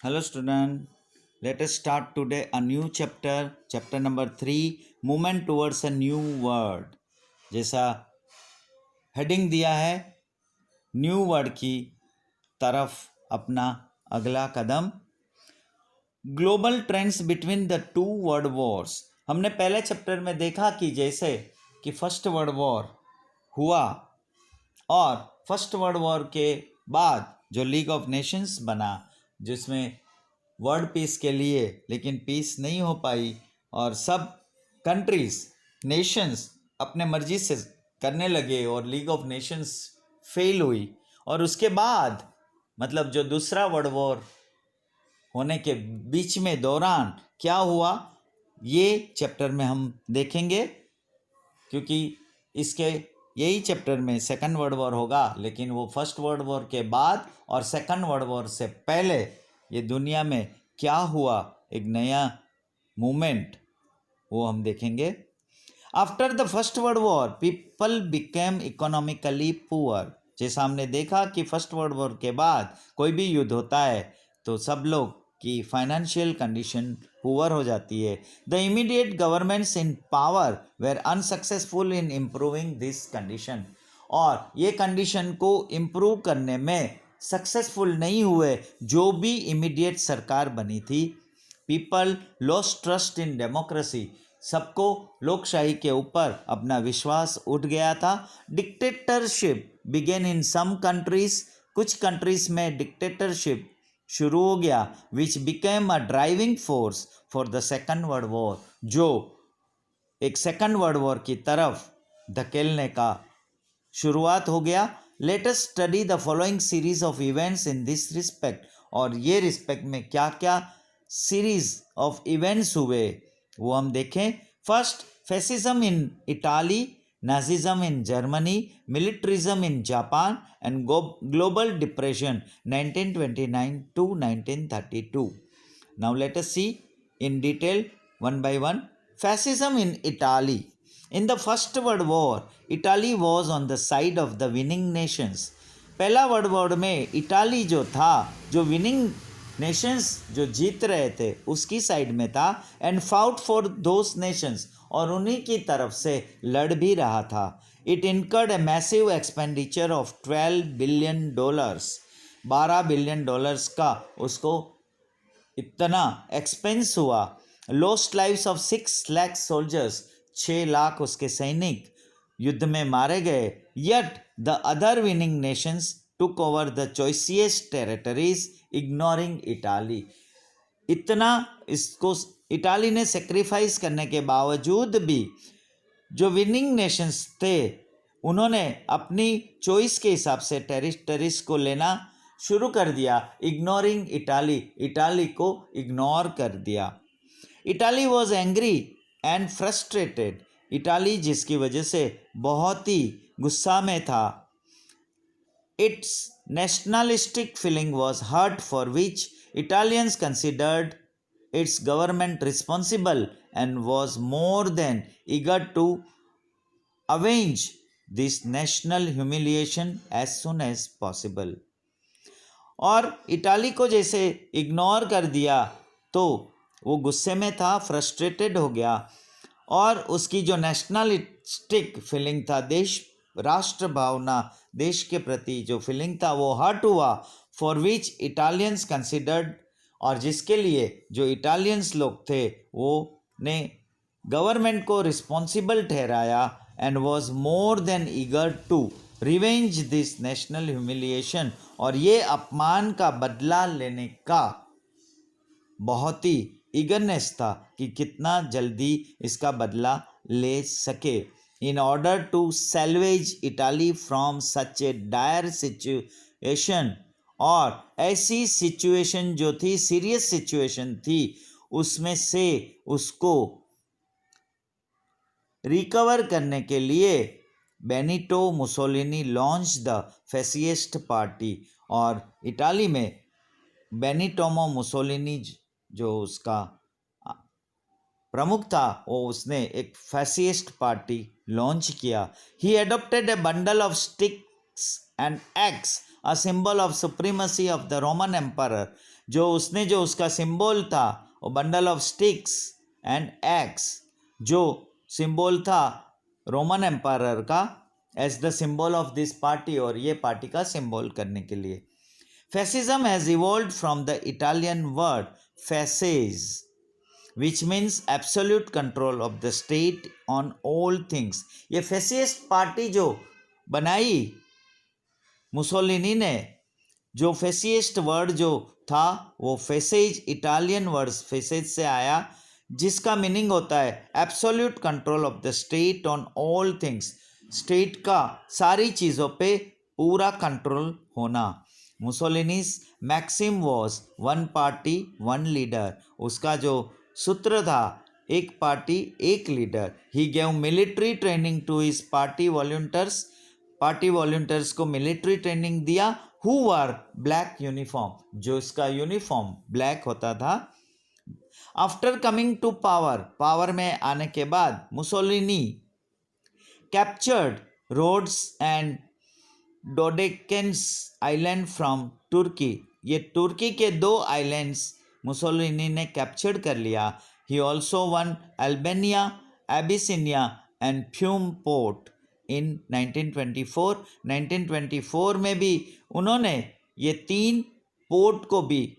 Hello, student. Let us start today a new chapter, chapter number 3, Movement towards a new world. जैसा heading दिया है, new world की तरफ अपना अगला कदम। Global trends between the two world wars. हमने पहले चैप्टर में देखा कि जैसे कि फर्स्ट वर्ल्ड वॉर हुआ और फर्स्ट वर्ल्ड वॉर के बाद जो लीग ऑफ नेशंस बना, जिसमें वर्ल्ड पीस के लिए लेकिन पीस नहीं हो पाई और सब कंट्रीज नेशंस अपने मर्जी से करने लगे और लीग ऑफ नेशंस फेल हुई। और उसके बाद मतलब जो दूसरा वर्ल्ड वॉर होने के बीच में दौरान क्या हुआ, ये चैप्टर में हम देखेंगे, क्योंकि इसके यही चैप्टर में सेकंड वर्ल्ड वॉर होगा, लेकिन वो फर्स्ट वर्ल्ड वॉर के बाद और सेकंड वर्ल्ड वॉर से पहले ये दुनिया में क्या हुआ, एक नया मूवमेंट, वो हम देखेंगे। After the first world war people became economically poor. जैसा हमने देखा कि फर्स्ट वर्ल्ड वॉर के बाद कोई भी युद्ध होता है तो सब लोग की फाइनेंशियल कंडीशन पुअर हो जाती है। The immediate governments in power were unsuccessful in improving this condition. और ये कंडीशन को इम्प्रूव करने में सक्सेसफुल नहीं हुए जो भी इमीडिएट सरकार बनी थी। People lost trust in democracy. सबको लोकशाही के ऊपर अपना विश्वास उठ गया था। Dictatorship began in some countries. कुछ कंट्रीज में डिक्टेटरशिप शुरू हो गया, which became a driving force for the second world war, जो एक सेकंड वर्ल्ड वॉर की तरफ धकेलने का शुरुआत हो गया। Let us study the following series of events in this respect. और ये रिस्पेक्ट में क्या क्या सीरीज ऑफ इवेंट्स हुए वो हम देखें। First, fascism in Italy, Nazism in Germany, militarism in Japan and global depression 1929 to 1932. Now let us see in detail one by one. Fascism in Italy. In the First World War, Italy was on the side of the winning nations. पहला world war में Italy जो था, जो winning Nations जो जीत रहे थे उसकी side में था, and fought for those nations, और उन्हीं की तरफ से लड़ भी रहा था। It incurred a massive expenditure of $12 billion, $12 billion का उसको इतना एक्सपेंस हुआ। Lost lives of 6 lakh soldiers, 6 lakh उसके सैनिक युद्ध में मारे गए। Yet the other winning nations took over the choicest territories ignoring Italy. इतना इसको इटाली ने सेक्रीफाइस करने के बावजूद भी जो विनिंग नेशंस थे उन्होंने अपनी चॉइस के हिसाब से टेरिटरीज को लेना शुरू कर दिया। इग्नोरिंग इटाली, इटाली को इग्नोर कर दिया। Italy was angry and frustrated. Italy जिसकी वजह से बहुत ही गुस्सा में था। Its nationalistic feeling was hurt, for which Italians considered its government responsible and was more than eager to avenge this national humiliation as soon as possible. और Italy को जैसे इग्नोर कर दिया तो वो गुस्से में था, फ्रस्ट्रेटेड हो गया, और उसकी जो नेशनलिस्टिक फीलिंग था, देश राष्ट्र भावना, देश के प्रति जो फीलिंग था वो हर्ट हुआ। फॉर विच इटालियंस कंसिडर्ड, और जिसके लिए जो इटालियंस लोग थे वो ने गवर्नमेंट को रिस्पॉन्सिबल ठहराया, and was more than eager to revenge this national humiliation, और ये अपमान का बदला लेने का बहुत ही ईगरनेस था कि कितना जल्दी इसका बदला ले सके। In order to salvage Italy from such a dire situation, और ऐसी सिचुएशन जो थी, सीरियस सिचुएशन थी, उसमें से उसको रिकवर करने के लिए Benito Mussolini launch the fascist party. और इटाली में बेनिटोमो मुसोलिनी जो उसका प्रमुख था, वो उसने एक फैसिस्ट पार्टी लॉन्च किया। He adopted a bundle of sticks and axe, a symbol of supremacy of the Roman Emperor. जो उसका सिंबल था वो bundle of sticks and axe, जो सिंबल था रोमन एम्पायर का as the symbol of this party, और ये party का सिंबल करने के लिए। Fascism has evolved from the Italian word fasces, which means absolute control of the state on all things. ये fascist पार्टी जो बनाई मुसोलिनी ने, जो fascist वर्ड जो था वो फेसेज, इटालियन वर्ड फेसेज से आया, जिसका मीनिंग होता है absolute control of the state on all things, state का सारी चीज़ों पे पूरा कंट्रोल होना। Mussolini's maxim was one party one leader, उसका जो सूत्र था एक पार्टी एक leader. He gave military training to his party volunteers को मिलिट्री ट्रेनिंग दिया, हु वर ब्लैक यूनिफॉर्म, जो इसका यूनिफॉर्म ब्लैक होता था। आफ्टर कमिंग टू पावर में आने के बाद Mussolini captured Rhodes and Dodecanese island from Turkey, ये तुर्की के 2 आइलैंड्स मुसोलिनी ने कैप्चर कर लिया। He also one Albania, Abyssinia and fume port in 1924। 1924 में भी उन्होंने ये 3 पोर्ट को भी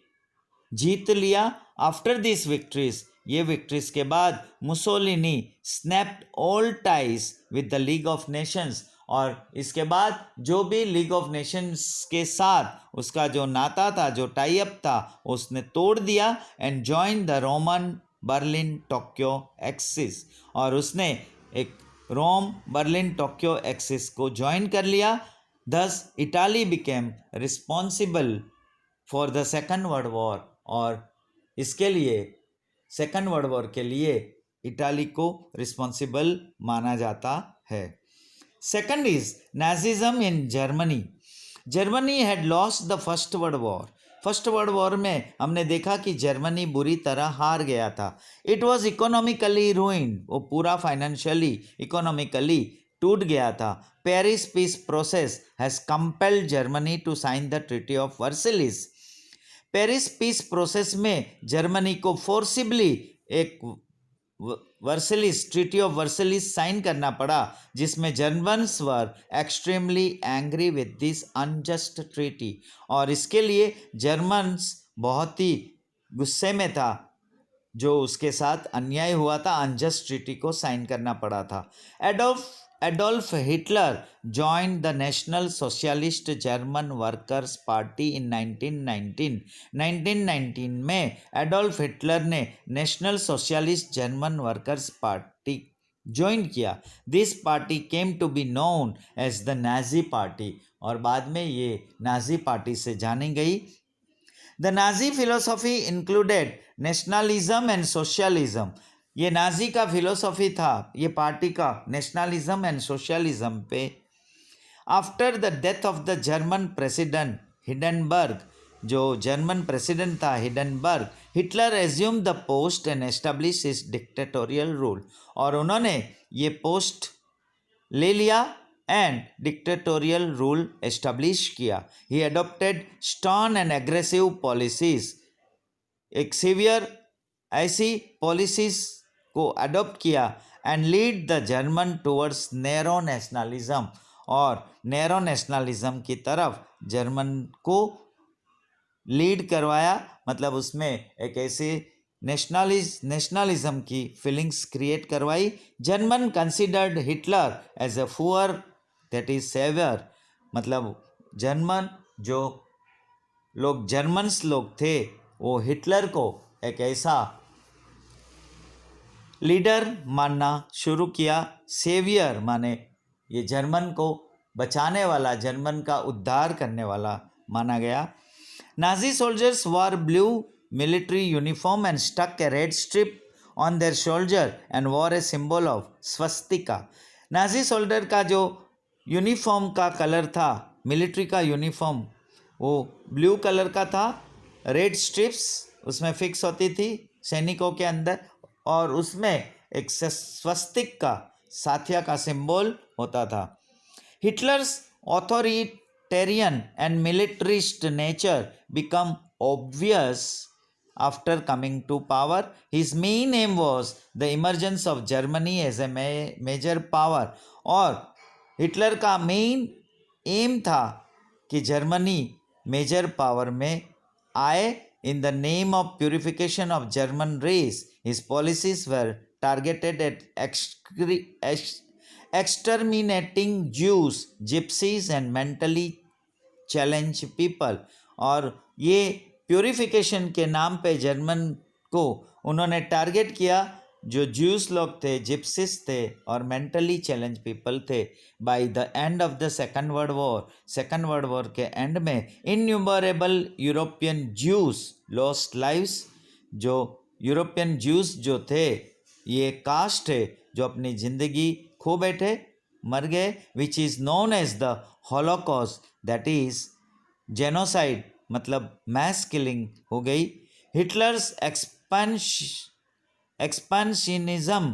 जीत लिया। आफ्टर दिस विक्ट्रीज, ये विक्ट्रीज के बाद Mussolini snapped all ties with the league of Nations, और इसके बाद जो भी लीग ऑफ नेशंस के साथ उसका जो नाता था, जो टाई अप था, उसने तोड़ दिया and join the Roman Berlin Tokyo axis, और उसने एक रोम बर्लिन टोक्यो एक्सिस को ज्वाइन कर लिया। दस Italy became responsible for the second world war, और इसके लिए सेकेंड वर्ल्ड वॉर के लिए इटाली को रिस्पॉन्सिबल माना जाता है। Second is Nazism in Germany. Germany had lost the first world war. First world war में हमने देखा कि जर्मनी बुरी तरह हार गया था। इट वॉज इकोनॉमिकली रूइंड, वो पूरा फाइनेंशियली इकोनॉमिकली टूट गया था। Paris peace process has compelled Germany to sign the treaty of Versailles. Paris peace process में जर्मनी को फोर्सिबली एक Versailles, treaty of Versailles sign करना पड़ा, जिसमें Germans were extremely angry with this unjust treaty, और इसके लिए जर्मन्स बहुत ही गुस्से में था जो उसके साथ अन्याय हुआ था, अनजस्ट ट्रीटी को साइन करना पड़ा था। Adolf Hitler joined the National Socialist German Workers Party in 1919। 1919 में एडोल्फ हिटलर ने National Socialist German Workers Party join किया। This party came to be known as the Nazi party, और बाद में ये नाजी पार्टी से जानी गई। The Nazi philosophy included nationalism and socialism. ये नाजी का फिलोसॉफी था, ये पार्टी का नेशनलिज्म एंड सोशलिज्म पे। After the death of the German president Hindenburg, जो जर्मन प्रेसिडेंट था Hindenburg, Hitler assumed the post and establish his dictatorial rule, और उन्होंने ये पोस्ट ले लिया एंड डिक्टेटोरियल रूल एस्टेब्लिश किया। He adopted stern and aggressive policies, एक severe ऐसी पॉलिसीज को अडॉप्ट किया and lead the German towards narrow nationalism, और नैरो नेशनलिज्म की तरफ जर्मन को लीड करवाया, मतलब उसमें एक ऐसे नेशनलिज्म की फीलिंग्स क्रिएट करवाई। German considered Hitler as a fuhrer that is saviour, मतलब जर्मन जो लोग जर्मन्स लोग थे वो हिटलर को एक ऐसा लीडर मानना शुरू किया। सेवियर माने ये जर्मन को बचाने वाला, जर्मन का उद्धार करने वाला माना गया। Nazi soldiers wore blue military uniform and stuck a red stripe on their shoulder and wore a symbol of swastika. Nazi soldier का जो यूनिफॉर्म का कलर था, मिलिट्री का यूनिफॉर्म, वो ब्लू कलर का था, रेड स्ट्रिप्स उसमें फिक्स होती थी सैनिकों के अंदर, और उसमें एक स्वस्तिक का, साथिया का सिंबल होता था। Hitler's authoritarian and militarist nature become obvious after coming to power. His main aim was the emergence of Germany as a major power. और हिटलर का मेन एम था कि जर्मनी मेजर पावर में आए. In the name of purification of German race his policies were targeted at exterminating Jews, gypsies and mentally challenged people. और ये purification के नाम पे जर्मन को उन्होंने टारगेट किया जो ज्यूस लोग थे, जिप्सिस थे और मेंटली चैलेंज पीपल थे. By the end of the second world war के एंड में innumerable European Jews lost lives. जो यूरोपियन ज्यूस जो थे, ये कास्ट है जो अपनी ज़िंदगी खो बैठे, मर गए. Which is known as the holocaust, that is genocide, मतलब मैस किलिंग हो गई. Hitler's expansionism,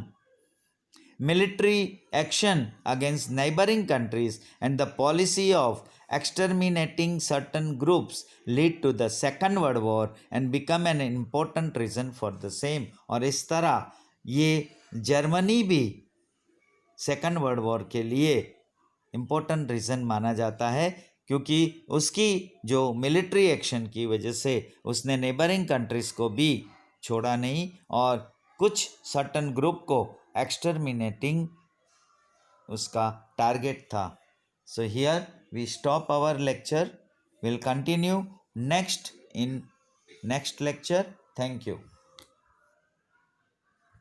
military action against neighboring countries and the policy of exterminating certain groups lead to the Second World War and become an important reason for the same. और इस तरह ये Germany भी second world war के लिए important reason माना जाता है क्योंकि उसकी जो मिलिट्री एक्शन की वजह से उसने नेबरिंग कंट्रीज़ को भी छोड़ा नहीं और कुछ सर्टन ग्रुप को एक्सटर्मिनेटिंग उसका टारगेट था. So here we stop our lecture. Will continue next in next lecture. Thank you.